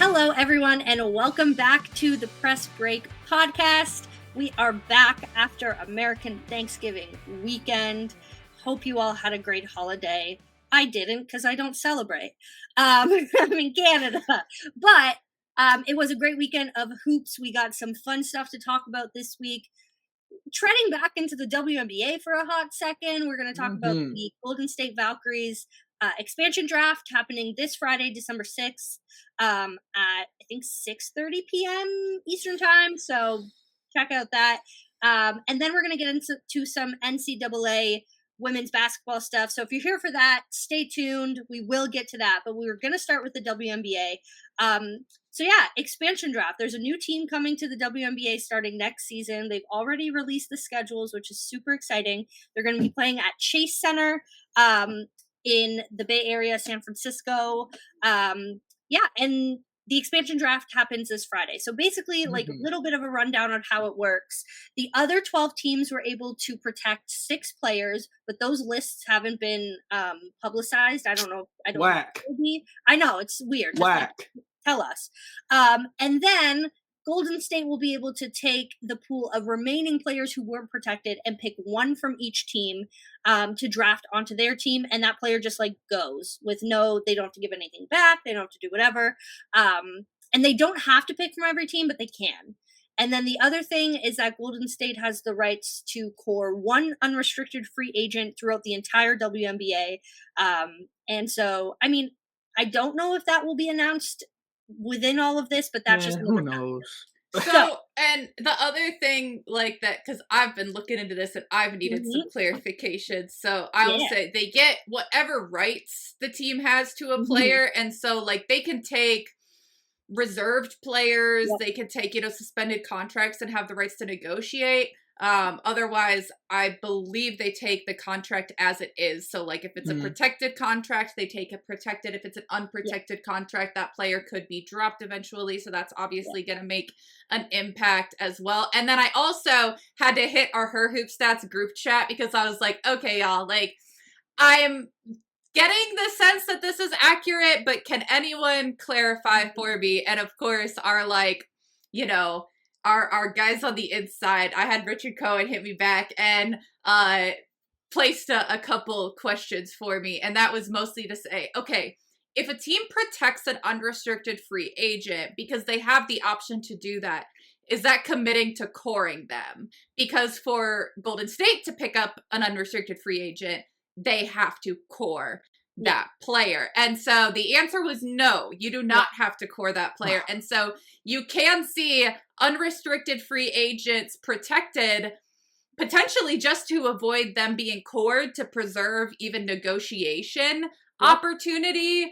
Hello, everyone, and welcome back to the Press Break podcast. We are back after American Thanksgiving weekend. Hope you all had a great holiday. I didn't because I don't celebrate. I'm in Canada. But it was a great weekend of hoops. We got some fun stuff to talk about this week. Treading back into the WNBA for a hot second, we're going to talk about the Golden State Valkyries expansion draft happening this Friday, December 6th at, I think, 6:30 p.m. Eastern time. So check out that. And then we're going to get into some NCAA women's basketball stuff. So if you're here for that, stay tuned. We will get to that. But we were going to start with the WNBA. So yeah, expansion draft. There's a new team coming to the WNBA starting next season. They've already released the schedules, which is super exciting. They're going to be playing at Chase Center in the Bay Area, San Francisco. And the expansion draft happens this Friday. So basically, like a little bit of a rundown on how it works. The other 12 teams were able to protect 6 players, but those lists haven't been publicized. I don't know. Whack. I know, it's weird. Whack. Tell us. And then Golden State will be able to take the pool of remaining players who weren't protected and pick one from each team to draft onto their team. And that player just goes with they don't have to give anything back. They don't have to do whatever. And they don't have to pick from every team, but they can. And then the other thing is that Golden State has the rights to core one unrestricted free agent throughout the entire WNBA. And so, I don't know if that will be announced within all of this, but that's just who knows. So, and the other thing that, because I've been looking into this and I've needed some clarification. So I will say they get whatever rights the team has to a player. And so they can take reserved players, they can take, suspended contracts and have the rights to negotiate. Otherwise, I believe they take the contract as it is. So if it's a protected contract, they take it protected. If it's an unprotected contract, that player could be dropped eventually. So that's obviously going to make an impact as well. And then I also had to hit our Her Hoop Stats group chat because I was like, okay, y'all, I'm getting the sense that this is accurate, but can anyone clarify for me? And of course, our guys on the inside, I had Richard Cohen hit me back and placed a couple questions for me. And that was mostly to say, okay, if a team protects an unrestricted free agent because they have the option to do that, is that committing to coring them? Because for Golden State to pick up an unrestricted free agent, they have to core that player. And so the answer was no, you do not have to core that player. And so you can see unrestricted free agents protected potentially just to avoid them being cored, to preserve even negotiation opportunity.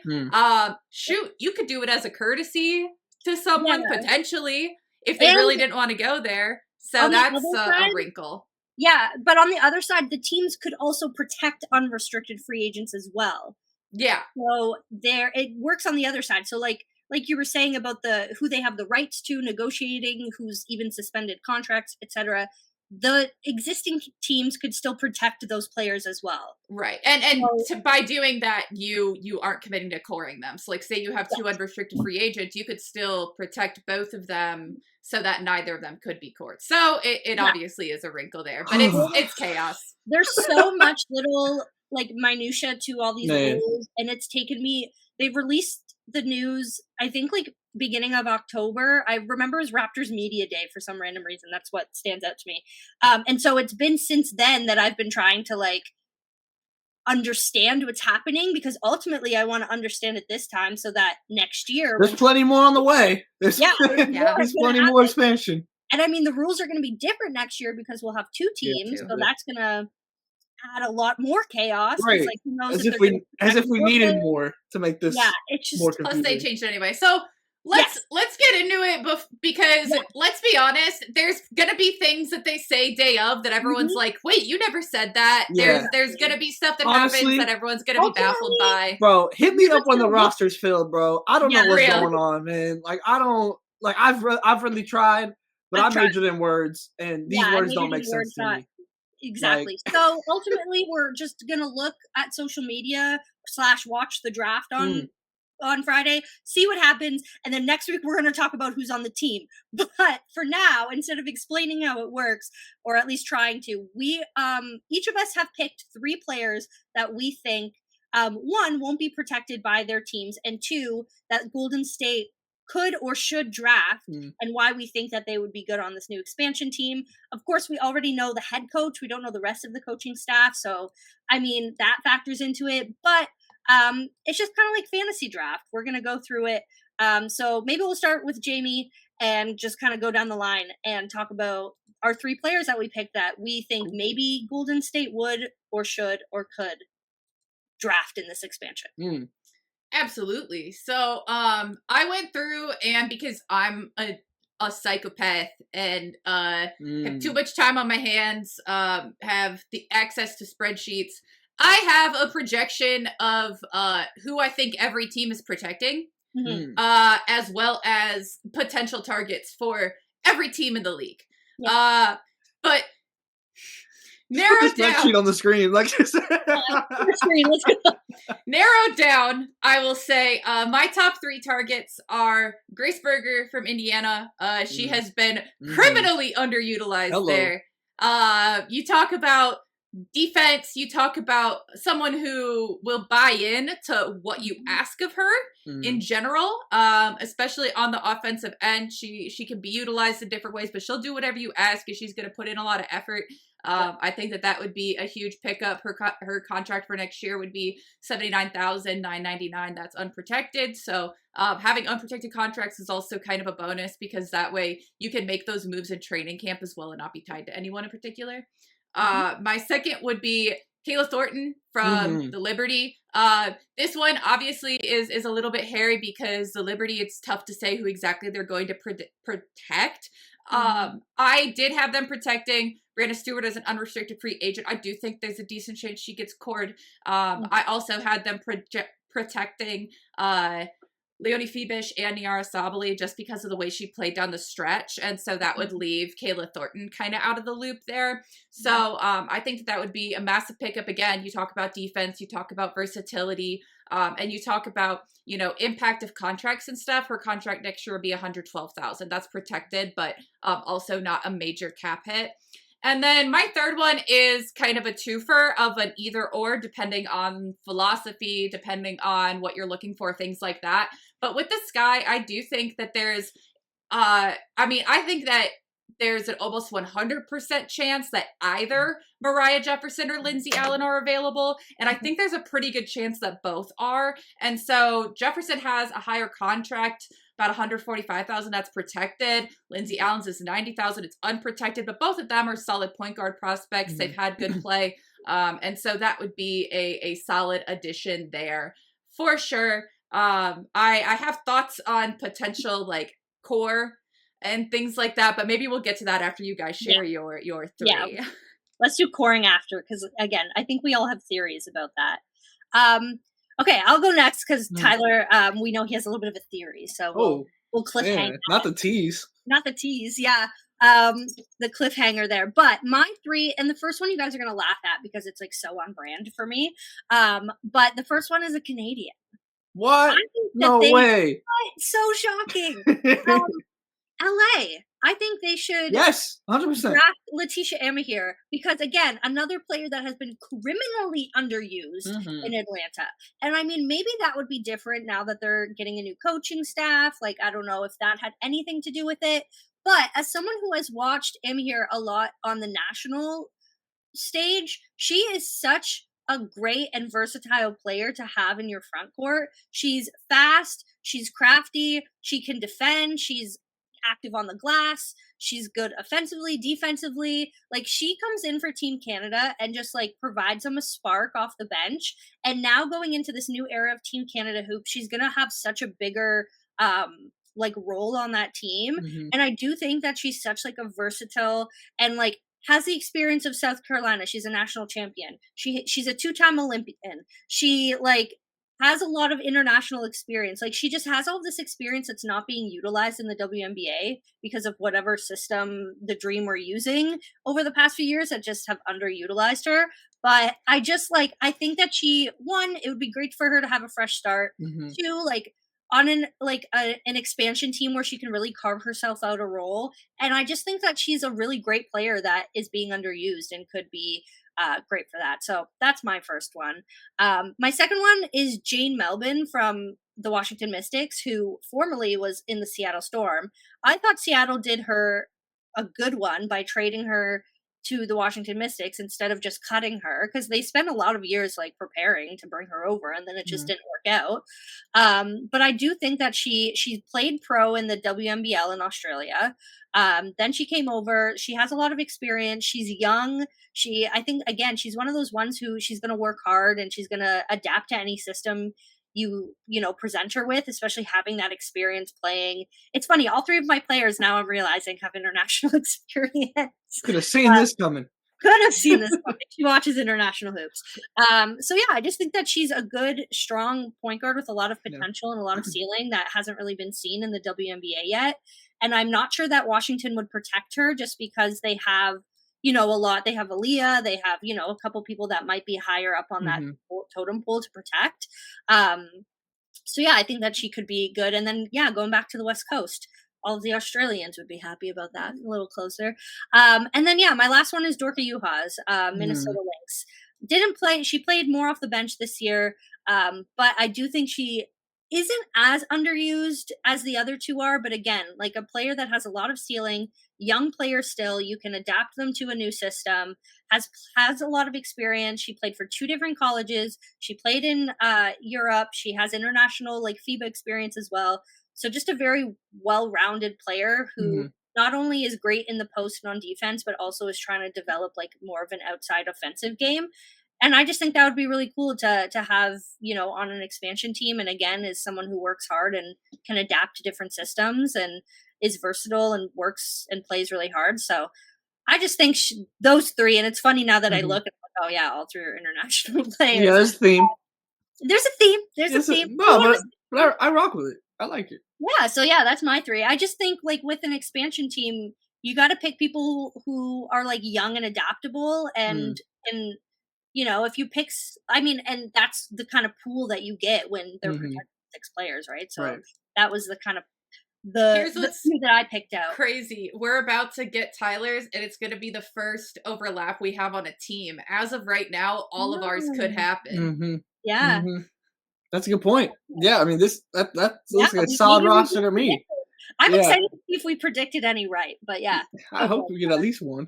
Shoot, you could do it as a courtesy to someone potentially if they really didn't want to go there. So that's a wrinkle. Yeah, but on the other side, the teams could also protect unrestricted free agents as well. Yeah. So it works on the other side. So like you were saying about who they have the rights to, negotiating, who's even suspended contracts, etc. The existing teams could still protect those players as well. Right. And by doing that, you aren't committing to coring them. So say you have 2 unrestricted free agents, you could still protect both of them so that neither of them could be cored. So it obviously is a wrinkle there, but it's chaos. There's so much little minutia to all these rules, and it's taken me. They've released the news, I think beginning of October. I remember it was Raptors Media Day for some random reason. That's what stands out to me. And so it's been since then that I've been trying to understand what's happening, because ultimately I want to understand it this time so that next year there's plenty more on the way. There's plenty more expansion. And the rules are going to be different next year because we'll have 2 teams, so that's going to add a lot more chaos. Right. Who knows as if we needed more to make this it's just more confusing. Plus they changed it anyway. So let's get into it because let's be honest, there's gonna be things that they say day of that everyone's like, wait, you never said that. There's gonna be stuff that happens that everyone's gonna be baffled by. Bro, hit me up when the roster's filled, bro. I don't know what's going on, man. I've really tried, but I majored in words, and these words don't make sense to me. Exactly. So ultimately, we're just going to look at social media / watch the draft on on Friday, see what happens, and then next week we're going to talk about who's on the team. But for now, instead of explaining how it works, or at least trying to, we each of us have picked 3 players that we think, 1, won't be protected by their teams, and 2, that Golden State could or should draft, and why we think that they would be good on this new expansion team. Of course, we already know the head coach. We don't know the rest of the coaching staff. So, I mean, that factors into it. But it's just kind of like fantasy draft. We're going to go through it. So maybe we'll start with Jamie and just kind of go down the line and talk about our 3 players that we picked that we think maybe Golden State would or should or could draft in this expansion. Absolutely. So I went through, and because I'm a psychopath and have too much time on my hands, have the access to spreadsheets, I have a projection of who I think every team is protecting, as well as potential targets for every team in the league. Yeah. But narrowed down on the screen, like you said. Narrowed down, I will say my top 3 targets are Grace Berger from Indiana. She has been criminally underutilized there. You talk about defense, you talk about someone who will buy in to what you ask of her in general, especially on the offensive end. She can be utilized in different ways, but she'll do whatever you ask, and she's going to put in a lot of effort. I think that would be a huge pickup. Her contract for next year would be $79,999. That's unprotected. So having unprotected contracts is also kind of a bonus, because that way you can make those moves in training camp as well and not be tied to anyone in particular. My second would be Kayla Thornton from the Liberty. This one obviously is a little bit hairy, because the Liberty, it's tough to say who exactly they're going to protect. I did have them protecting Brianna Stewart as an unrestricted free agent. I do think there's a decent chance she gets cored. I also had them protecting Leonie Fibish and Niara Sabally, just because of the way she played down the stretch. And so that would leave Kayla Thornton kind of out of the loop there. So I think that would be a massive pickup. Again, you talk about defense, you talk about versatility, and you talk about, impact of contracts and stuff. Her contract next year will be $112,000. That's protected, but also not a major cap hit. And then my third one is kind of a twofer of an either or, depending on philosophy, depending on what you're looking for, things like that. But with this guy, I do think that there's, I think that there's an almost 100% chance that either Mariah Jefferson or Lindsay Allen are available. And I think there's a pretty good chance that both are. And so Jefferson has a higher contract, about $145,000. That's protected. Lindsay Allen's is $90,000. It's unprotected, but both of them are solid point guard prospects. They've had good play. And so that would be a solid addition there for sure. I have thoughts on potential like core and things like that, but maybe we'll get to that after you guys share your 3. Yeah. Let's do coring after, because again, I think we all have theories about that. Okay, I'll go next, because Tyler, we know he has a little bit of a theory, so we'll cliffhanger. Not the tease. Not the tease, yeah. The cliffhanger there. But my 3, and the first one you guys are going to laugh at because it's like so on brand for me. But the first one is a Canadian. What? No way. So shocking. LA. I think they should 100% draft Letitia Amahir, because again, another player that has been criminally underused in Atlanta. And I mean, maybe that would be different now that they're getting a new coaching staff. Like, I don't know if that had anything to do with it. But as someone who has watched Amahir a lot on the national stage, she is such a great and versatile player to have in your front court. She's fast, she's crafty, she can defend, she's active on the glass, she's good offensively, defensively. Like, she comes in for Team Canada and just like provides them a spark off the bench. And now going into this new era of Team Canada hoop, she's gonna have such a bigger like role on that team. And I do think that she's such like a versatile and like has the experience of South Carolina. She's a national champion. She's a 2-time Olympian. She like has a lot of international experience. Like, she just has all this experience that's not being utilized in the WNBA because of whatever system the Dream were using over the past few years that just have underutilized her. But I just I think that one, it would be great for her to have a fresh start. Mm-hmm. Two, on an expansion team where she can really carve herself out a role. And I just think that she's a really great player that is being underused and could be great for that. So that's my first one. My second one is Jane Melvin from the Washington Mystics, who formerly was in the Seattle Storm. I thought Seattle did her a good one by trading her to the Washington Mystics instead of just cutting her, because they spent a lot of years preparing to bring her over, and then it just didn't work out. But I do think that she played pro in the WNBA in Australia. Then she came over. She has a lot of experience. She's young. I think, again, she's one of those ones who she's going to work hard and she's going to adapt to any system you present her with, especially having that experience playing. It's funny, all three of my players now I'm realizing have international experience. Could have seen this coming. Could have seen this coming. She watches international hoops. So yeah, I just think that she's a good, strong point guard with a lot of potential and a lot of ceiling that hasn't really been seen in the WNBA yet. And I'm not sure that Washington would protect her just because they have a lot. They have Aaliyah. They have, a couple people that might be higher up on that totem pole to protect. So yeah, I think that she could be good. And then, going back to the West Coast, all of the Australians would be happy about that, a little closer. And then, my last one is Dorka Juhas, Minnesota Lynx. Didn't play. She played more off the bench this year. But I do think she isn't as underused as the other two are. But again, a player that has a lot of ceiling, young player still, you can adapt them to a new system, has a lot of experience. She played for 2 different colleges. She played in Europe. She has international FIBA experience as well. So just a very well-rounded player who not only is great in the post and on defense, but also is trying to develop more of an outside offensive game. And I just think that would be really cool to have, on an expansion team. And again, is someone who works hard and can adapt to different systems and is versatile and works and plays really hard. So I just think those three, and it's funny now that I look and I'm like, oh yeah, all three are international players. Yeah, there's a theme. There's a theme. There's a theme. But I rock with it. I like it. Yeah, so yeah, that's my three. I just think with an expansion team, you got to pick people who are young and adaptable, and if you pick, and that's the kind of pool that you get when they're protecting 6 players, right? So that was the kind of the two that I picked out. Crazy. We're about to get Tyler's, and it's going to be the first overlap we have on a team. As of right now, all of ours could happen. Yeah. That's a good point. Yeah, that looks like a solid roster to me. I'm excited to see if we predicted any right, but yeah. I hope we get at least one.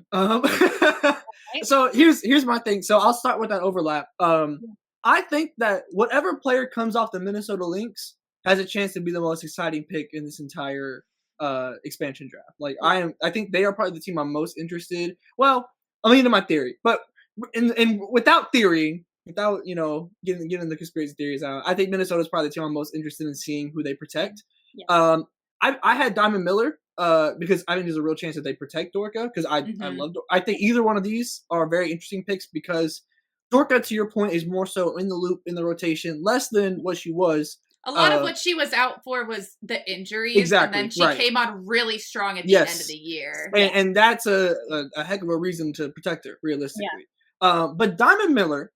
So here's my thing. So I'll start with that overlap. I think that whatever player comes off the Minnesota Lynx has a chance to be the most exciting pick in this entire expansion draft. I think they are probably the team I'm most interested. Well, I'm into my theory, but without theory, without getting the conspiracy theories out, I think Minnesota's probably the team I'm most interested in seeing who they protect. Yeah. I had Diamond Miller because I think there's a real chance that they protect Dorka because I love Dorka. I think either one of these are very interesting picks because Dorka, to your point, is more so in the loop, in the rotation, less than what she was. A lot of what she was out for was the injuries. Exactly. And then she came on really strong at the end of the year. And that's a heck of a reason to protect her, realistically. Yeah. But Diamond Miller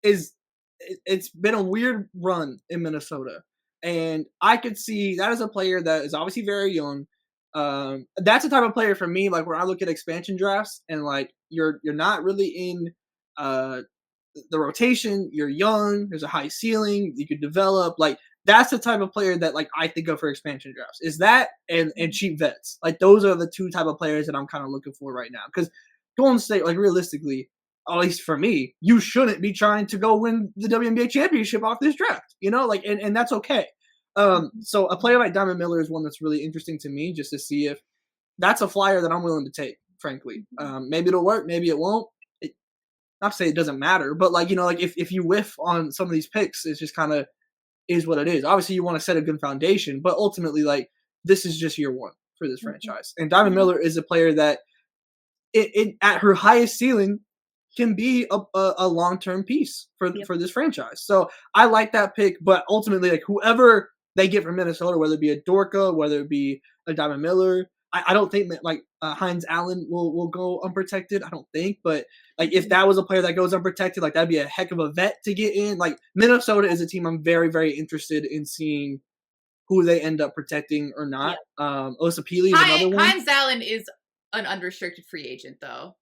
it's been a weird run in Minnesota. And I could see that as a player that is obviously very young. That's the type of player for me, where I look at expansion drafts and you're not really in the rotation, you're young, there's a high ceiling, you could develop. That's the type of player that I think of for expansion drafts. Is that and cheap vets. Those are the two type of players that I'm kind of looking for right now. Because Golden State, realistically, at least for me, you shouldn't be trying to go win the WNBA championship off this draft. And that's okay. So a player like Diamond Miller is one that's really interesting to me, just to see if that's a flyer that I'm willing to take, frankly. Maybe it'll work, maybe it won't. Not to say it doesn't matter, but if you whiff on some of these picks, it's just kind of is what it is. Obviously, you want to set a good foundation, but ultimately, this is just year one for this franchise. And Diamond Miller is a player that, at her highest ceiling, can be a long-term piece for this franchise. So I like that pick, but ultimately, whoever they get from Minnesota, whether it be a Dorka, whether it be a Diamond Miller, I don't think that like Hines Allen will go unprotected. I don't think, but like if that was a player that goes unprotected, like that'd be a heck of a vet to get in. Like Minnesota is a team I'm very, very interested in seeing who they end up protecting or not. Yeah. Osapili is another one. Hines Allen is an unrestricted free agent, though.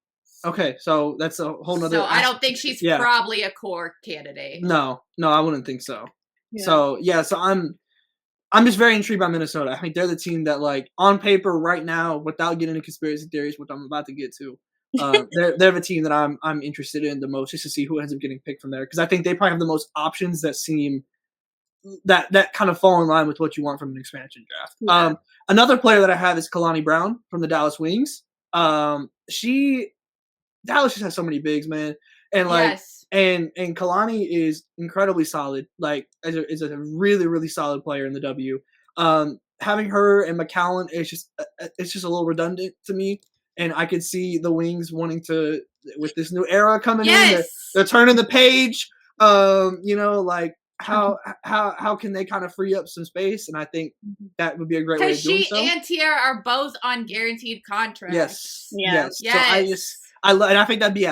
Okay, so that's a whole nother. So I don't think she's probably a core candidate. No, I wouldn't think so. Yeah. So I'm just very intrigued by Minnesota. I think they're the team that, like, on paper right now, without getting into conspiracy theories, which I'm about to get to, they're the team that I'm interested in the most, just to see who ends up getting picked from there. Because I think they probably have the most options that seem that kind of fall in line with what you want from an expansion draft. Yeah. Another player that I have is Kalani Brown from the Dallas Wings. Dallas just has so many bigs, man, and like. Yes. And Kalani is incredibly solid. Like, is a really, really solid player in the W. Having her and McCowan is just a little redundant to me. And I could see the Wings wanting to, with this new era coming in, they're turning the page. Like how can they kind of free up some space? And I think that would be a great way of doing so. Because she and Tiara are both on guaranteed contracts. Yes. So I think that'd be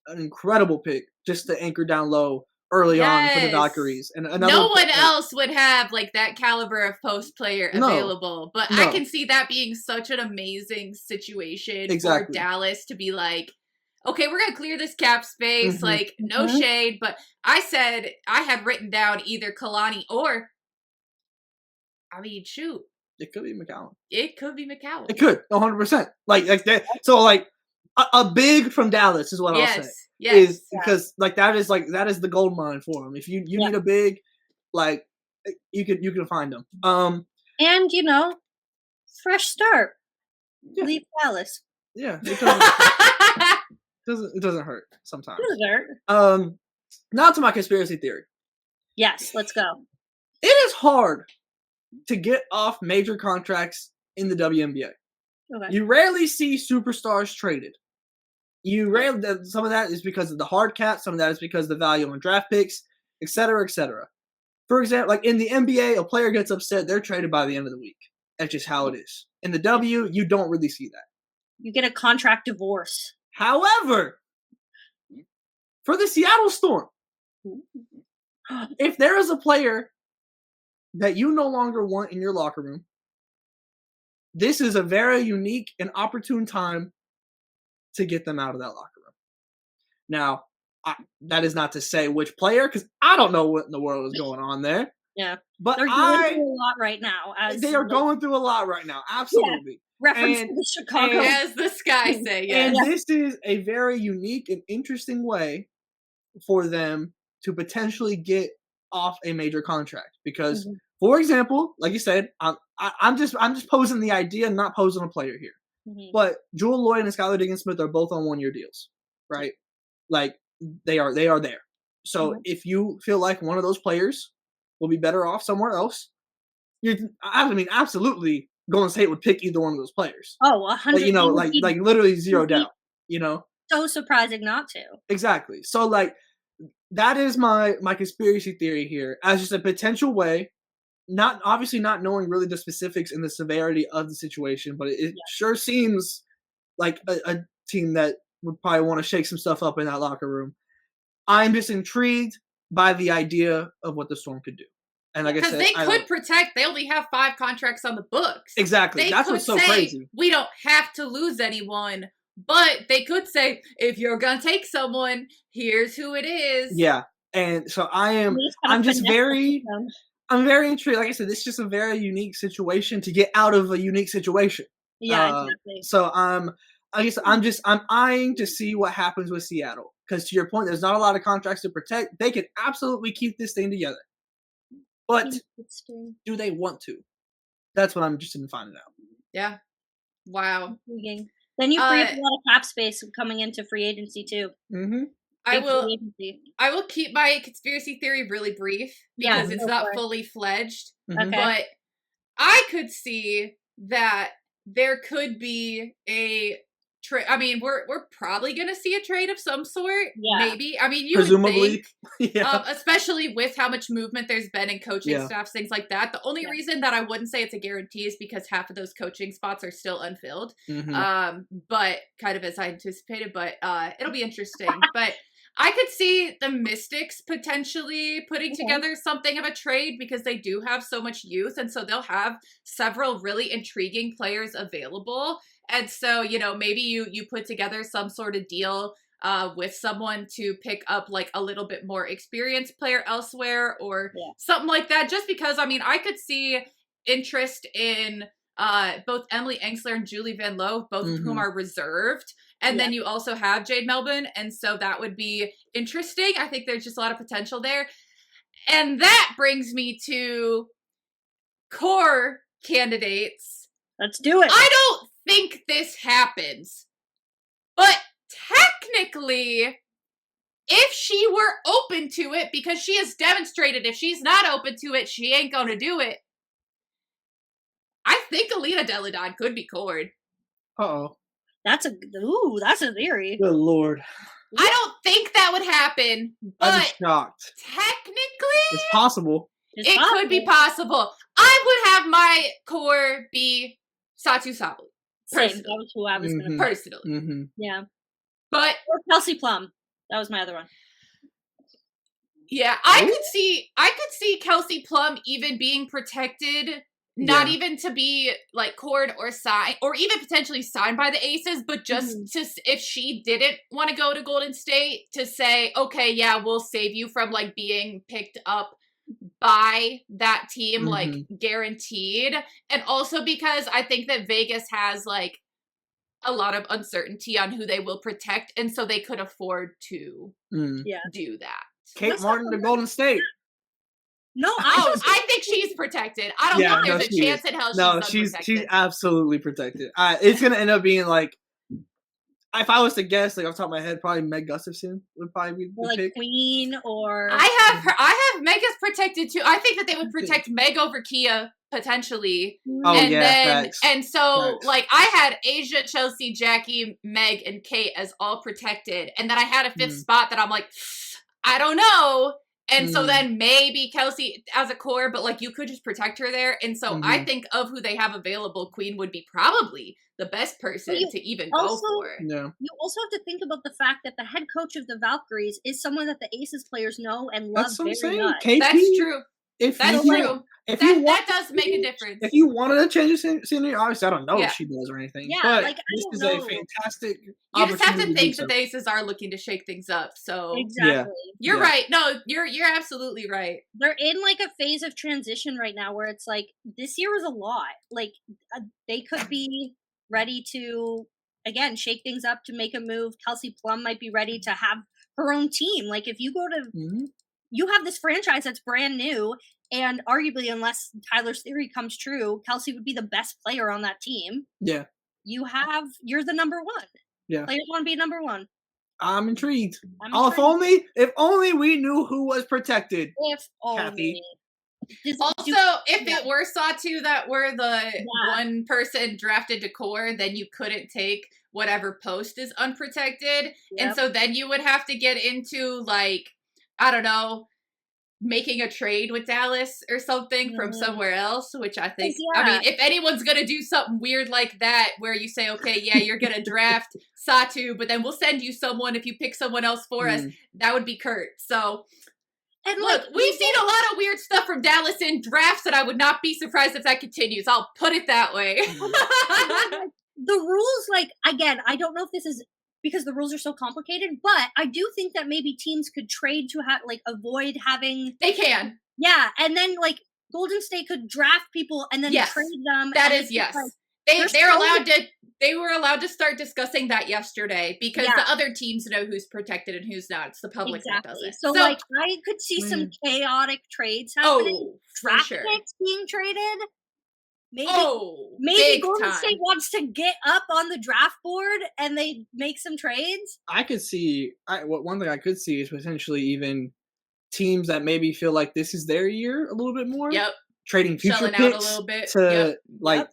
an incredible pick just to anchor down low early on for the Valkyries. And no one else would have like that caliber of post player available. But I can see that being such an amazing situation for Dallas to be like, okay, we're gonna clear this cap space, like no shade. But I had written down either Kalani or shoot. It could be McCowan. It could. It could, 100%. Like that. So like a big from Dallas is what I'll say. Yes. Because like that is the gold mine for them. If you need a big, like you can find them. And fresh start. Leave Dallas. Yeah, it doesn't hurt sometimes. It doesn't hurt. Now to my conspiracy theory. Yes, let's go. It is hard to get off major contracts in the WNBA. Okay. You rarely see superstars traded. Some of that is because of the hard cap, some of that is because of the value on draft picks, et cetera, et cetera. For example, like in the NBA, a player gets upset, they're traded by the end of the week. That's just how it is. In the W, you don't really see that. You get a contract divorce. However, for the Seattle Storm, if there is a player that you no longer want in your locker room, this is a very unique and opportune time to get them out of that locker room. Now, that is not to say which player, because I don't know what in the world is going on there. Yeah, but they're going through a lot right now. They are going through a lot right now. Absolutely. Yeah. Reference to the Chicago, as the Sky say. Yes. And this is a very unique and interesting way for them to potentially get off a major contract. Because, for example, like you said, I'm just posing the idea, not posing a player here. But Jewel Lloyd and Skylar Diggins-Smith are both on 1-year deals, right? Like they are there. So if you feel like one of those players will be better off somewhere else, absolutely, Golden State would pick either one of those players. Oh, 100%. Like literally zero doubt. So surprising not to. Exactly. So like that is my conspiracy theory here as just a potential way. Not knowing really the specifics and the severity of the situation, but it sure seems like a team that would probably want to shake some stuff up in that locker room. I'm just intrigued by the idea of what the Storm could do. And like I said, because they could protect. They only have 5 contracts on the books. Exactly. That's what's so crazy. We don't have to lose anyone, but they could say, if you're gonna take someone, here's who it is. Yeah. And so I'm very intrigued. Like I said, this is just a very unique situation to get out of a unique situation. Yeah, exactly. So I'm eyeing to see what happens with Seattle. Because to your point, there's not a lot of contracts to protect. They can absolutely keep this thing together. But do they want to? That's what I'm interested in finding out. Yeah. Wow. Then you free up a lot of cap space coming into free agency too. Mm-hmm. I will keep my conspiracy theory really brief because it's not fully fledged. Okay. But I could see that there could be a I mean, we're probably gonna see a trade of some sort. Yeah. Maybe. I mean, you presumably. would think, Yeah. especially with how much movement there's been in coaching Yeah. staffs, things like that. The only reason that I wouldn't say it's a guarantee is because half of those coaching spots are still unfilled. But kind of as I anticipated. But it'll be interesting. But I could see the Mystics potentially putting together something of a trade because they do have so much youth, and so they'll have several really intriguing players available. And so, you know, maybe you put together some sort of deal with someone to pick up like a little bit more experienced player elsewhere or something like that. Just because, I mean, I could see interest in both Emily Engsler and Julie Van Loo, both of whom are reserved. And then you also have Jade Melbourne. And so that would be interesting. I think there's just a lot of potential there. And that brings me to core candidates. Let's do it. I don't think this happens. But technically, if she were open to it, because she has demonstrated if she's not open to it, she ain't going to do it. I think Alina Deladon could be cored. Uh-oh. That's a theory. Good Lord. I don't think that would happen, I'm but shocked. technically, It's possible. it could be possible. I would have my core be Satu Sabali. Same. That was who I was going to Personally. Yeah. But or Kelsey Plum. That was my other one. Yeah, I could see Kelsey Plum even being protected. Not even to be like cored or signed, or even potentially signed by the Aces, but just to, if she didn't want to go to Golden State, to say, okay, yeah, we'll save you from like being picked up by that team, like guaranteed. And also because I think that Vegas has like a lot of uncertainty on who they will protect, and so they could afford to do that. Kate Martin to Golden State. No, I think she's protected. I don't think there's a chance in hell she's unprotected. She's absolutely protected. It's gonna end up being like, if I was to guess, like off the top of my head, probably Meg Gustafson would probably be the like pick. Queen or I have Meg as protected too. I think that they would protect Meg over Kia potentially. Facts. And so like I had Asia, Chelsea, Jackie, Meg, and Kate as all protected, and then I had a fifth spot that I'm like, I don't know. And so then maybe Kelsey as a core, but like you could just protect her there. And so I think of who they have available, Queen would be probably the best person to even go for. Yeah. You also have to think about the fact that the head coach of the Valkyries is someone that the Aces players know and love very much. KP, that's true. That does make a difference. If you wanted to change the scenery, obviously I don't know if she does or anything. Yeah, but like, this is a fantastic You just have to think that the Aces are looking to shake things up. So exactly. You're right. No, you're absolutely right. They're in like a phase of transition right now where it's like this year was a lot. Like they could be ready to again shake things up to make a move. Kelsey Plum might be ready to have her own team. Like if you go to you have this franchise that's brand new, and arguably, unless Tyler's theory comes true, Kelsey would be the best player on that team. Yeah. You're the number one. Yeah. Players want to be number one. I'm intrigued. If only we knew who was protected. If only. Kathy. If it were Satu that were the one person drafted to core, then you couldn't take whatever post is unprotected. Yep. And so then you would have to get into like, I don't know, making a trade with Dallas or something from somewhere else, which I think, I mean, if anyone's going to do something weird like that, where you say, okay, yeah, you're going to draft Satu, but then we'll send you someone if you pick someone else for us, that would be Kurt. So, and look, we've seen a lot of weird stuff from Dallas in drafts, and I would not be surprised if that continues. I'll put it that way. The rules, like, again, I don't know if this is because the rules are so complicated, but I do think that maybe teams could trade to avoid having. They can. Yeah, and then like Golden State could draft people and then trade them. That is yes. Like, they were allowed to start discussing that yesterday because the other teams know who's protected and who's not. It's the public that does it. So like I could see some chaotic trades happening. Oh, draft picks being traded. Maybe Golden State wants to get up on the draft board and they make some trades. I could see. One thing I could see is potentially even teams that maybe feel like this is their year a little bit more. Yep. trading future shelling out a picks little bit to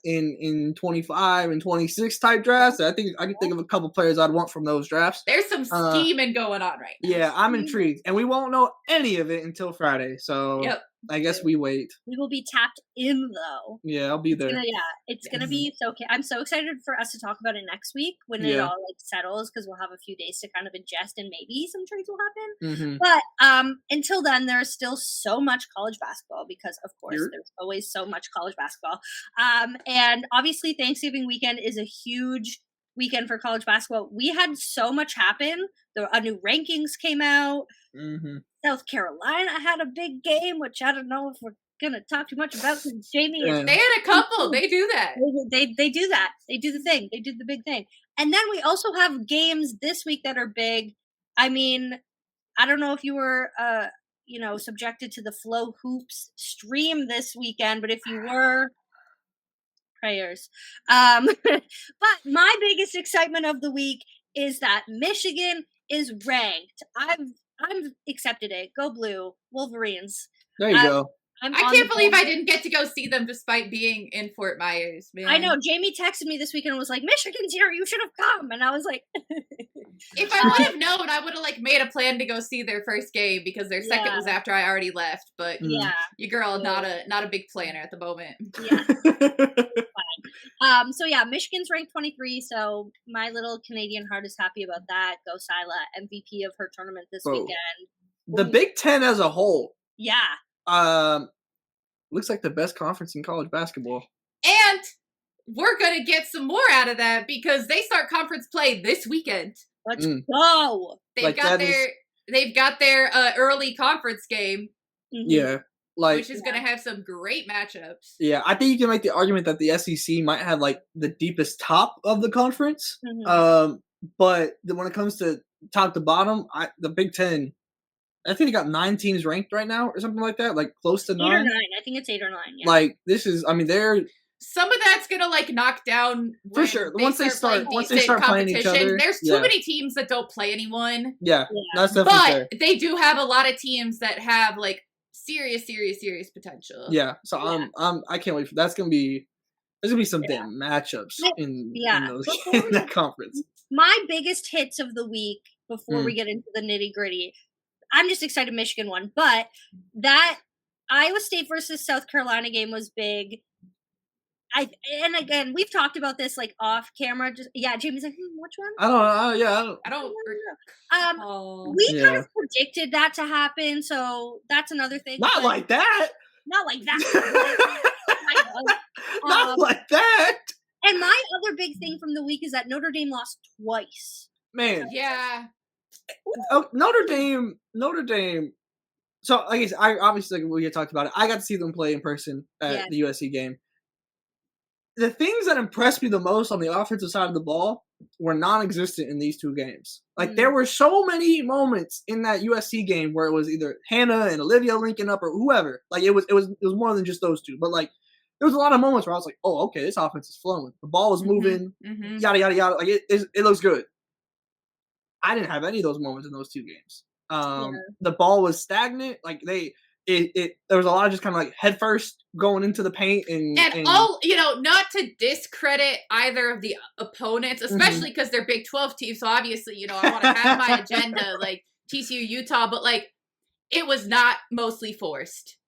in 25 and 26 type drafts. I think I can think of a couple players I'd want from those drafts. There's some scheming going on right now. Yeah, I'm intrigued, and we won't know any of it until Friday. So I guess we wait. We will be tapped in though. Yeah, I'll be there. It's gonna be so. I'm so excited for us to talk about it next week when it all settles, because we'll have a few days to kind of ingest, and maybe some trades will happen. But until then, there's still so much college basketball, because of course there's always so much college basketball. And obviously Thanksgiving weekend is a huge weekend for college basketball. We had so much happen. A new rankings came out. South Carolina had a big game, which I don't know if we're gonna talk too much about, because Jamie is. They had a couple. They do that. They do that. They do the thing. They do the big thing. And then we also have games this week that are big. I mean, I don't know if you were subjected to the Flow Hoops stream this weekend, but if you were, prayers. But my biggest excitement of the week is that Michigan is ranked. I'm accepted it. Go Blue Wolverines. There you go. I can't believe I didn't get to go see them despite being in Fort Myers, man. I know. Jamie texted me this weekend and was like, Michigan's here. You should have come. And I was like... If I would have known, I would have made a plan to go see their first game, because their second was after I already left. But your girl, not a big planner at the moment. So Michigan's ranked 23. So my little Canadian heart is happy about that. Go Sila, MVP of her tournament this weekend. The Big Ten as a whole. Yeah. Looks like the best conference in college basketball. And we're going to get some more out of that, because they start conference play this weekend. Let's go. They've got their early conference game. Yeah. Which is going to have some great matchups. Yeah, I think you can make the argument that the SEC might have the deepest top of the conference. But when it comes to top to bottom, the Big Ten, I think they got 9 teams ranked right now or something like that, close to 9. 8 or 9. I think it's 8 or 9. Yeah. This is, they're. Some of that's gonna knock down for sure. Once they start playing each other, there's too many teams that don't play anyone. Yeah. That's definitely fair. But they do have a lot of teams that have serious potential. Yeah. So I can't wait for that's gonna be. There's gonna be some damn matchups in that conference. My biggest hits of the week before we get into the nitty gritty. I'm just excited Michigan won, but that Iowa State versus South Carolina game was big. And again, we've talked about this off camera. Jamie's like, which one? I don't. We kind of predicted that to happen, so that's another thing. Not like that. Not like that. Not like that. And my other big thing from the week is that Notre Dame lost twice. Man. Yeah. Notre Dame. So I guess obviously we had talked about it. I got to see them play in person at the USC game. The things that impressed me the most on the offensive side of the ball were non-existent in these 2 games. There were so many moments in that USC game where it was either Hannah and Olivia linking up or whoever. It was more than just those 2. But there was a lot of moments where I was like, oh, okay, this offense is flowing. The ball was moving, yada yada yada. It looks good. I didn't have any of those moments in those 2 games. The ball was stagnant. There was a lot of just kind of head first going into the paint and all, not to discredit either of the opponents, especially because they're Big 12 teams. So obviously, I want to have my agenda TCU, Utah, but it was not mostly forced.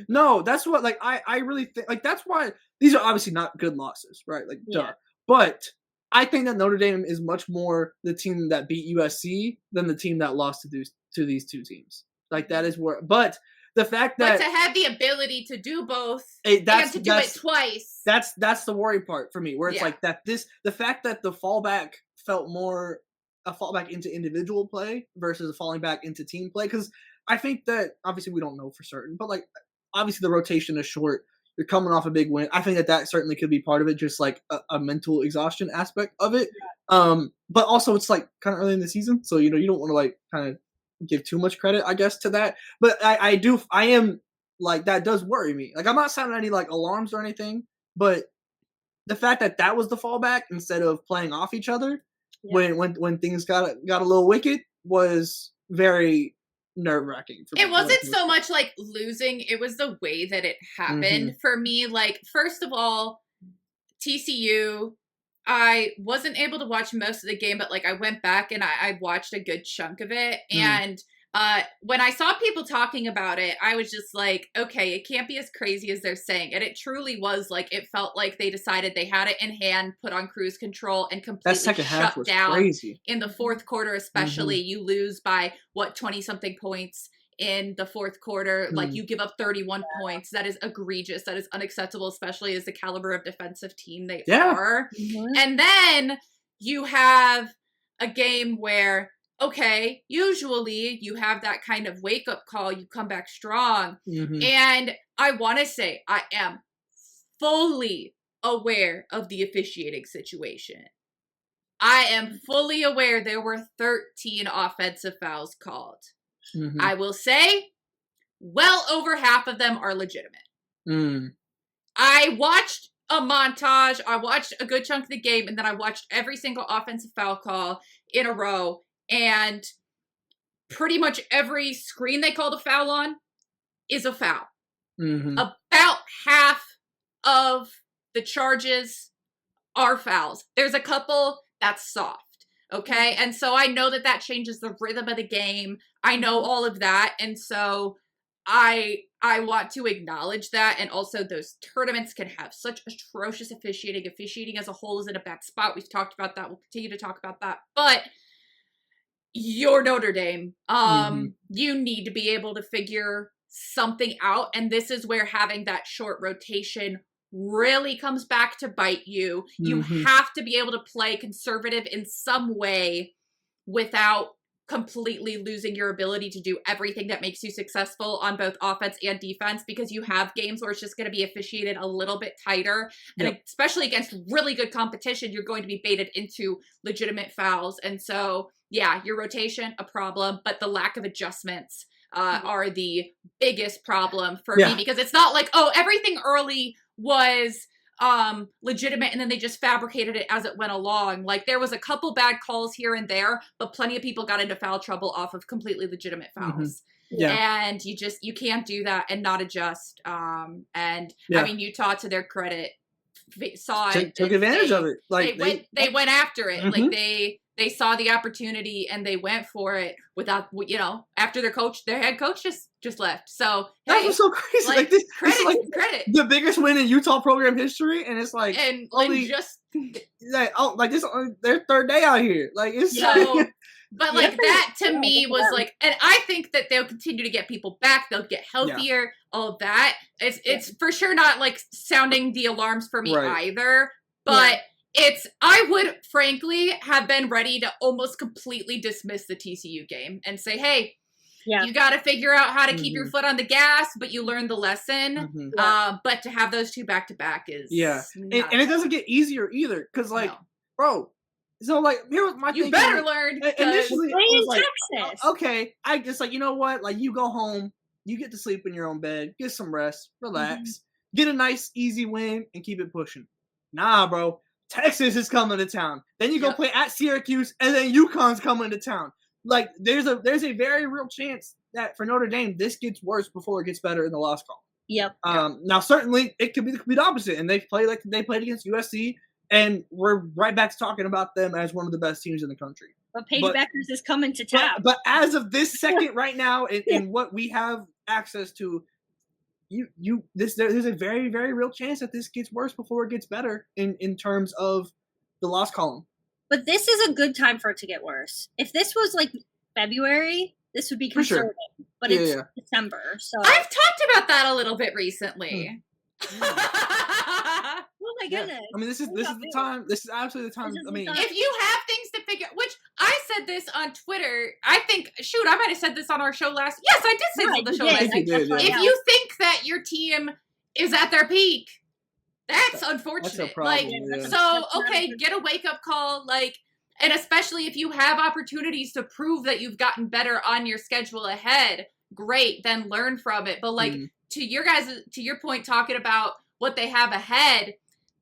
No, that's what I really think that's why these are obviously not good losses, right? Duh. But I think that Notre Dame is much more the team that beat USC than the team that lost to these 2 teams. That is where, but the fact that to have the ability to do both and to do it twice. That's the worry part for me, where it's the fact that the fallback felt more a fallback into individual play versus a falling back into team play. Because I think that obviously we don't know for certain, but obviously the rotation is short. You're coming off a big win. I think that certainly could be part of it, just a mental exhaustion aspect of it. But also it's kind of early in the season, so you don't want to kind of give too much credit, I guess, to that. But I am that does worry me. I'm not sounding any alarms or anything, but the fact that was the fallback instead of playing off each other when things got a little wicked was very nerve-wracking. It wasn't so much like losing, it was the way that it happened for me. Like, first of all, TCU, I wasn't able to watch most of the game, but like I went back and I watched a good chunk of it. And when I saw people talking about it, I was just like, okay, it can't be as crazy as they're saying. And it truly was like, it felt like they decided they had it in hand, put on cruise control, and completely shut down crazy. In the fourth quarter, especially. You lose by 20-something points in the fourth quarter. Like, you give up 31 points. That is egregious. That is unacceptable, especially as the caliber of defensive team they are. And then you have a game where, okay, usually you have that kind of wake-up call. You come back strong. And I want to say I am fully aware of the officiating situation. I am fully aware there were 13 offensive fouls called. I will say, well over half of them are legitimate. I watched a montage. I watched a good chunk of the game, and then I watched every single offensive foul call in a row. And pretty much every screen they called a foul on is a foul. About half of the charges are fouls. There's a couple that's soft. Okay. And so I know that changes the rhythm of the game. I know all of that. And so I want to acknowledge that. And also, those tournaments can have such atrocious officiating. Officiating as a whole is in a bad spot. We've talked about that. We'll continue to talk about that. But you're Notre Dame. You need to be able to figure something out. And this is where having that short rotation really comes back to bite you. You have to be able to play conservative in some way without completely losing your ability to do everything that makes you successful on both offense and defense, because you have games where it's just going to be officiated a little bit tighter. And especially against really good competition, you're going to be baited into legitimate fouls. And so, yeah, your rotation, a problem, but the lack of adjustments are the biggest problem for me, because it's not like, oh, everything early was legitimate and then they just fabricated it as it went along. Like, there was a couple bad calls here and there, but plenty of people got into foul trouble off of completely legitimate fouls. And you can't do that and not adjust. I mean, Utah, to their credit, saw it, took advantage of it. Like, they went after it. Like, they saw the opportunity and they went for it without, after their head coach just left. So that was so crazy. Like, this credit. The biggest win in Utah program history, and it's like, and only just this their third day out here. Like, it's so. But like that to me was like, and I think that they'll continue to get people back. They'll get healthier. All of that. It's for sure not like sounding the alarms for me either. But I would frankly have been ready to almost completely dismiss the TCU game and say, hey, you got to figure out how to keep your foot on the gas, but you learned the lesson. But to have those two back to back is and it doesn't get easier either, because bro. So, like, here was my thing. You better learn. Initially, I was like, Texas. Okay, I just like, you know what? Like, you go home, you get to sleep in your own bed, get some rest, relax, get a nice, easy win, and keep it pushing. Nah, bro. Texas is coming to town. Then you go play at Syracuse, and then UConn's coming to town. Like, there's a very real chance that for Notre Dame, this gets worse before it gets better in the loss column. Now, certainly, it could be the complete opposite, and they play like they played against USC. And we're right back to talking about them as one of the best teams in the country. But Paige Beckers is coming to town. But as of this second right now, in what we have access to, there's a very, very real chance that this gets worse before it gets better in terms of the loss column. But this is a good time for it to get worse. If this was like February, this would be conservative. But it's December. So I've talked about that a little bit recently. Oh my goodness! I mean, this is the time. This is absolutely the time. I mean, if you have things to figure, which I said this on Twitter, I think. Shoot, I might have said this on our show last. Yes, I did say this on the show last week. If you think that your team is at their peak, that's unfortunate. That's a problem, so okay, get a wake up call, and especially if you have opportunities to prove that you've gotten better on your schedule ahead, great. Then learn from it. But to your point, talking about what they have ahead,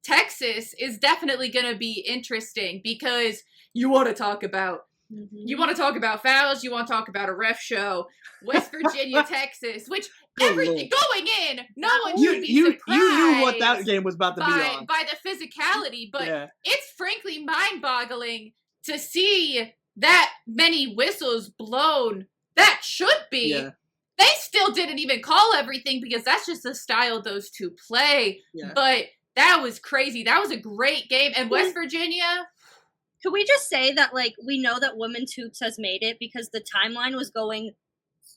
Texas is definitely going to be interesting, because you want to talk about You want to talk about fouls? You want to talk about a ref show? West Virginia, Texas, which everything going in, no one should be surprised. You knew what that game was about to be on. By the physicality, but it's frankly mind-boggling to see that many whistles blown. That should be. Yeah. They still didn't even call everything because that's just the style those two play. Yeah. But that was crazy. That was a great game. And West Virginia... Could we just say that, like, we know that women's hoops has made it because the timeline was going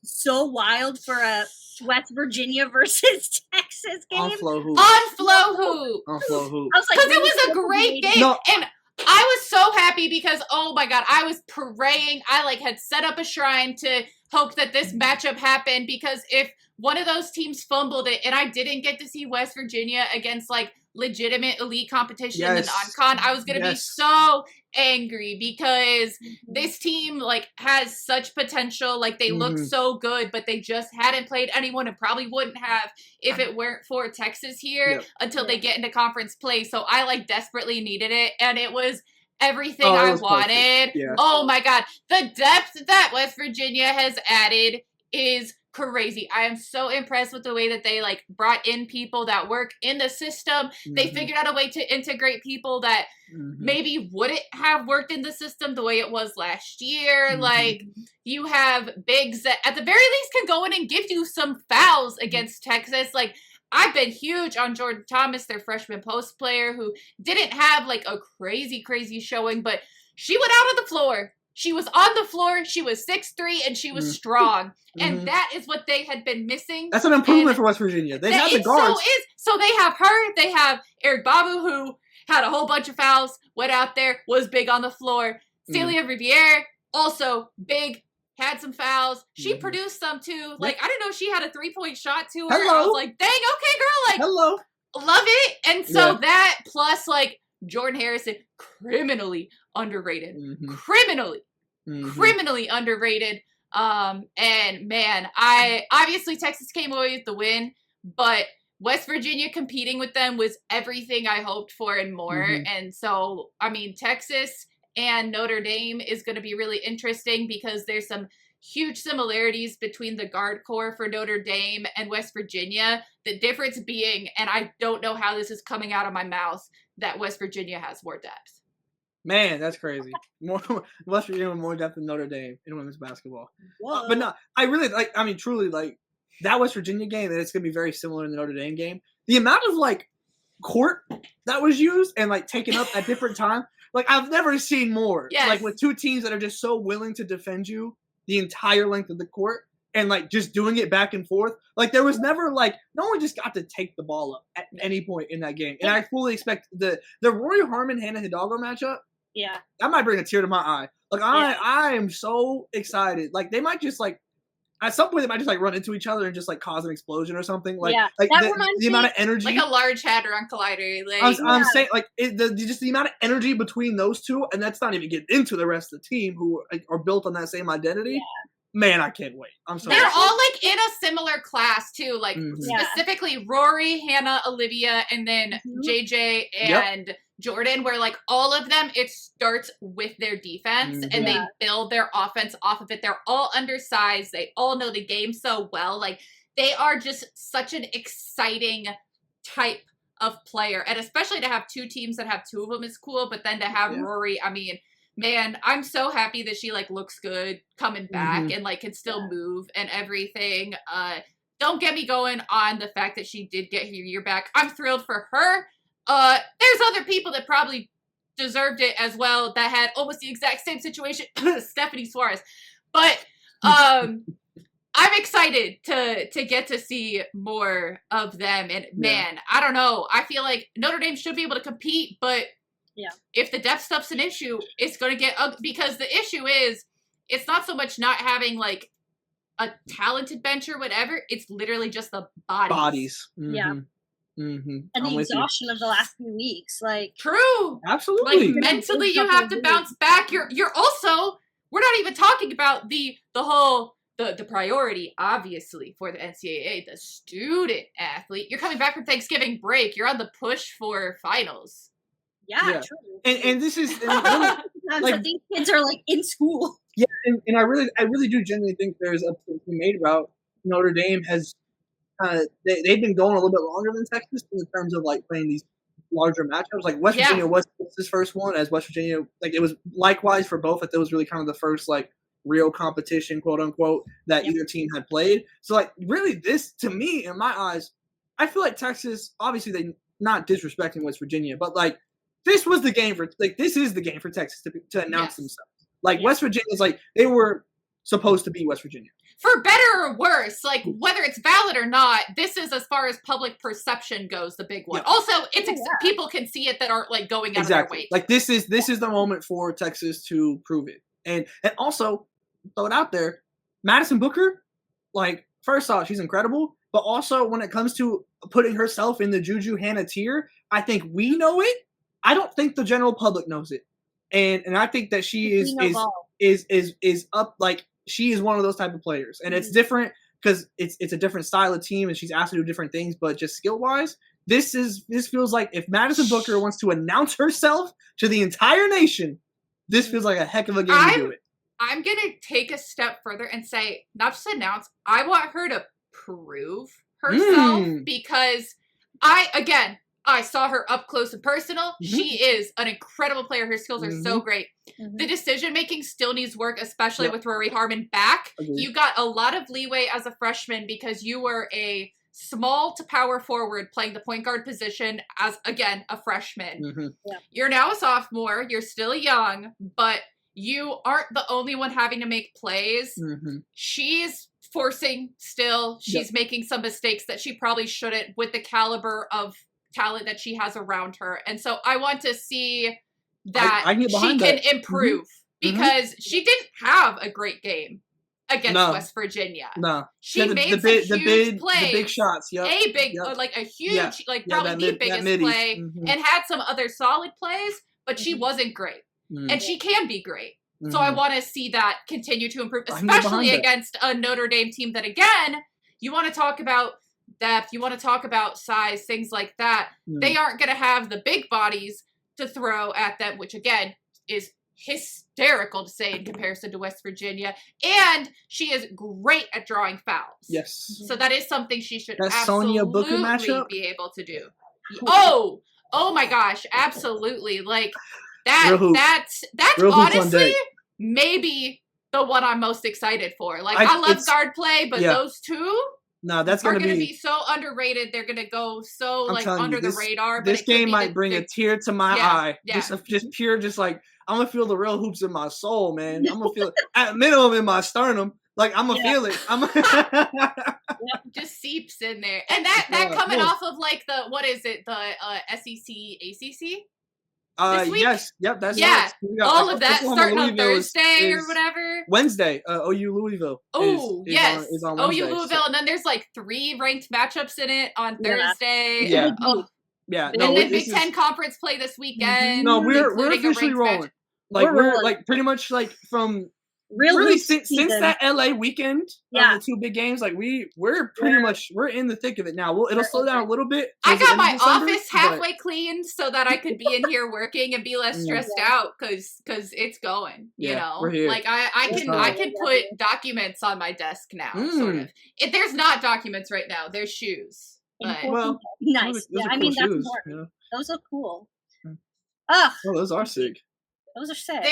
so wild for a West Virginia versus Texas game? On Flow Hoop. On Flow Hoop. On Flow Hoop. I was like, because it was a great game. No. And I was so happy because, oh my God, I was praying. I, like, had set up a shrine to hope that this matchup happened because if one of those teams fumbled it and I didn't get to see West Virginia against, like, legitimate elite competition in the non-con, I was going to be so angry because this team, like, has such potential. Like, they look so good, but they just hadn't played anyone and probably wouldn't have if it weren't for Texas here until they get into conference play. So I, like, desperately needed it, and it was everything I wanted. Yeah. Oh, my God. The depth that West Virginia has added is crazy. I am so impressed with the way that they, like, brought in people that work in the system. They figured out a way to integrate people that maybe wouldn't have worked in the system the way it was last year. Like, you have bigs that at the very least can go in and give you some fouls against Texas. Like, I've been huge on Jordan Thomas, their freshman post player, who didn't have, like, a crazy showing, but she went out on the floor. She was on the floor, she was 6'3", and she was strong. And that is what they had been missing. That's an improvement for West Virginia. They have the guards. So they have her, they have Eric Babu, who had a whole bunch of fouls, went out there, was big on the floor. Celia Riviere, also big, had some fouls. She produced some too. Like, I didn't know she had a 3-point shot to her. I was like, dang, okay, girl, like, love it. And so that plus, like, Jordan Harrison, criminally underrated. Criminally underrated. And man, obviously Texas came away with the win, but West Virginia competing with them was everything I hoped for and more. And so, I mean, Texas and Notre Dame is going to be really interesting because there's some huge similarities between the guard core for Notre Dame and West Virginia. The difference being, and I don't know how this is coming out of my mouth, that West Virginia has more depth. Man, that's crazy. West Virginia with more depth than Notre Dame in women's basketball. But no, I really like. I mean, truly, like that West Virginia game, and it's gonna be very similar in the Notre Dame game. The amount of like court that was used and like taken up at different times, like I've never seen more. Yes. Like with two teams that are just so willing to defend you the entire length of the court and like just doing it back and forth. Like there was never like no one just got to take the ball up at any point in that game. And I fully expect the Rory Harmon Hannah Hidalgo matchup. Yeah, that might bring a tear to my eye. Like I am so excited. Like they might just like at some point they might just like run into each other and just like cause an explosion or something. Like like the amount of energy, like a large hadron collider. Like, I'm saying like just the amount of energy between those two, and that's not even getting into the rest of the team who are built on that same identity. Yeah. Man, I can't wait. I'm so They're all like in a similar class too. Like specifically Rory, Hannah, Olivia, and then JJ and Jordan, where like all of them, it starts with their defense and they build their offense off of it. They're all undersized. They all know the game so well. Like they are just such an exciting type of player. And especially to have two teams that have two of them is cool. But then to have Rory, I mean, man, I'm so happy that she like looks good coming back and like can still move and everything. Don't get me going on the fact that she did get her year back. I'm thrilled for her. There's other people that probably deserved it as well that had almost the exact same situation. Stephanie Suarez. But I'm excited to get to see more of them. And man, I don't know. I feel like Notre Dame should be able to compete, but if the depth stuff's an issue, it's going to get ugly. Because the issue is, it's not so much not having like a talented bench or whatever. It's literally just the bodies. Yeah. And the exhaustion of the last few weeks, like true, absolutely. Like mentally, you have to bounce back. You're also. We're not even talking about the whole the priority, obviously, for the NCAA, the student athlete. You're coming back from Thanksgiving break. You're on the push for finals. Yeah, true. And this is really, like, these kids are like in school. Yeah, and I really do genuinely think there's a point to be made about Notre Dame has kind of they've been going a little bit longer than Texas in terms of like playing these larger matchups. Like West Virginia was his first one, as West Virginia, like it was likewise for both. That was really kind of the first like real competition, quote unquote, that either team had played. So like really, this to me, in my eyes, I feel like Texas. Obviously, they not disrespecting West Virginia, but like this was the game for this is the game for Texas to announce themselves. Like West Virginia's like they were supposed to be West Virginia. For better or worse, like whether it's valid or not, this is as far as public perception goes, the big one. Yeah. Also, it's people can see it that aren't like going out of their way. Like this is the moment for Texas to prove it, and also throw it out there. Madison Booker, like first off, she's incredible, but also when it comes to putting herself in the Juju Hannah tier, I think we know it. I don't think the general public knows it, and I think that she is up like. She is one of those type of players, and it's different because it's a different style of team, and she's asked to do different things. But just skill wise, this feels like if Madison Booker wants to announce herself to the entire nation, this feels like a heck of a game to do it. I'm gonna take a step further and say, not just announce. I want her to prove herself because I saw her up close and personal. She is an incredible player. Her skills are so great. The decision-making still needs work, especially with Rory Harmon back. You got a lot of leeway as a freshman because you were a small to power forward playing the point guard position as, again, a freshman. You're now a sophomore. You're still young, but you aren't the only one having to make plays. She's forcing still. She's making some mistakes that she probably shouldn't with the caliber of talent that she has around her. And so I want to see that she can improve because she didn't have a great game against West Virginia. She made some huge plays. The big shots, like a huge, probably the biggest play and had some other solid plays, but she wasn't great. And she can be great. So I want to see that continue to improve, especially against a Notre Dame team that, again, you want to talk about depth, you want to talk about size, things like that. They aren't going to have the big bodies to throw at them, which again is hysterical to say in comparison to West Virginia. And she is great at drawing fouls. Yes. So that is something she should Sonia Booker matchup be able to do. Oh my gosh, absolutely. Like that's honestly maybe the one I'm most excited for. Like I love guard play, but those two that's going to be so underrated. They're going to go so like under the radar. This game might bring a tear to my eye. Just pure, just like I'm gonna feel the real hoops in my soul, man. I'm gonna feel it at minimum in my sternum. Like I'm gonna feel it. Just seeps in there, and that coming off of like the SEC ACC. This week? Yes, that's all of that starting on Thursday or whatever. Wednesday, OU Louisville. Is on Wednesday, OU Louisville, and then there's like 3 ranked matchups in it on Thursday. And then Big Ten conference play this weekend. No, we're officially rolling. Like we're like pretty much like from really since that LA weekend, the 2 big games, like we're pretty much we're in the thick of it now. It'll slow down a little bit. I got my office halfway cleaned so that I could be in here working and be less stressed out because it's going. You know, like I can put documents on my desk now. Sort of. If there's not documents right now, there's shoes. But, nice. Those I cool mean that's shoes, important. Those look cool. Those are sick. Those are sick.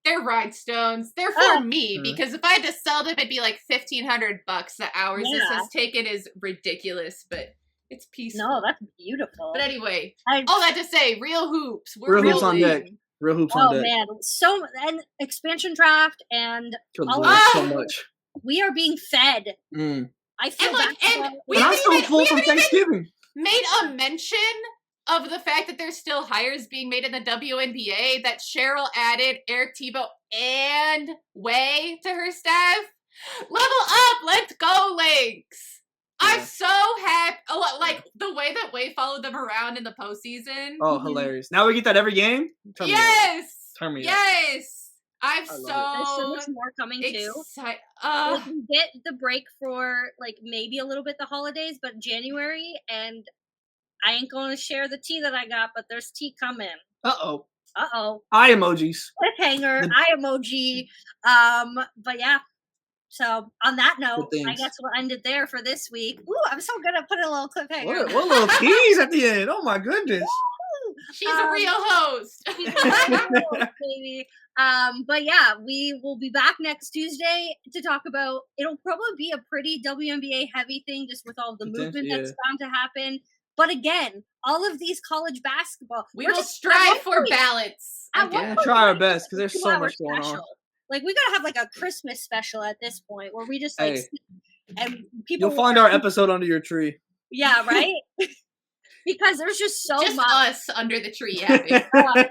They're rhinestones. They're for me because if I had to sell them, it'd be like $1,500. The hours this has taken is ridiculous, but it's peaceful. No, that's beautiful. But anyway, all that to say, real hoops. We're real hoops on deck. Real hoops on deck. Oh man, and expansion draft and all so much. We are being fed. I feel I'm so full from Thanksgiving. Made a mention of the fact that there's still hires being made in the WNBA, that Cheryl added Eric Tebow and Way to her staff. Level up! Let's go, Lynx! I'm so happy. Like, the way that Way followed them around in the postseason. Oh, hilarious. Now we get that every game? Yes! Turn me up. Yes! There's so much more coming too. We'll get the break for like maybe a little bit the holidays, but January and I ain't going to share the tea that I got, but there's tea coming. Uh-oh. Eye emojis. Cliffhanger, eye emoji. But yeah. So on that note, I guess we'll end it there for this week. Ooh, I'm so good at putting a little cliffhanger. What little tease at the end. Oh my goodness. She's a real host. She's a real host, baby. But yeah, we will be back next Tuesday to talk about, it'll probably be a pretty WNBA heavy thing just with all the movement that's bound to happen. But again, all of these college basketball. We will strive for balance. We'll try our best because there's so much going on. Like, we gotta have like a Christmas special at this point where we just like and people. You'll find our episode under your tree. Yeah, right. Because there's just so just much. Us under the tree yapping.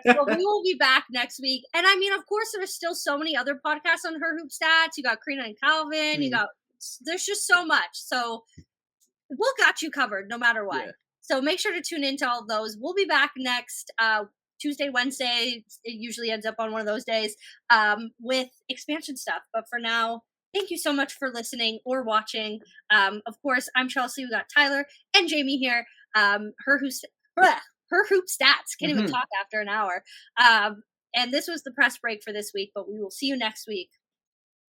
So we will be back next week, and I mean, of course, there's still so many other podcasts on Her Hoop Stats. You got Karina and Calvin. You got. There's just so much. So we'll got you covered no matter what. Yeah. So make sure to tune into all of those. We'll be back next Tuesday, Wednesday. It usually ends up on one of those days with expansion stuff. But for now, thank you so much for listening or watching. Of course, I'm Chelsea. We got Tyler and Jamie here. Her Hoop Stats. Can't even talk after an hour. And this was the press break for this week, but we will see you next week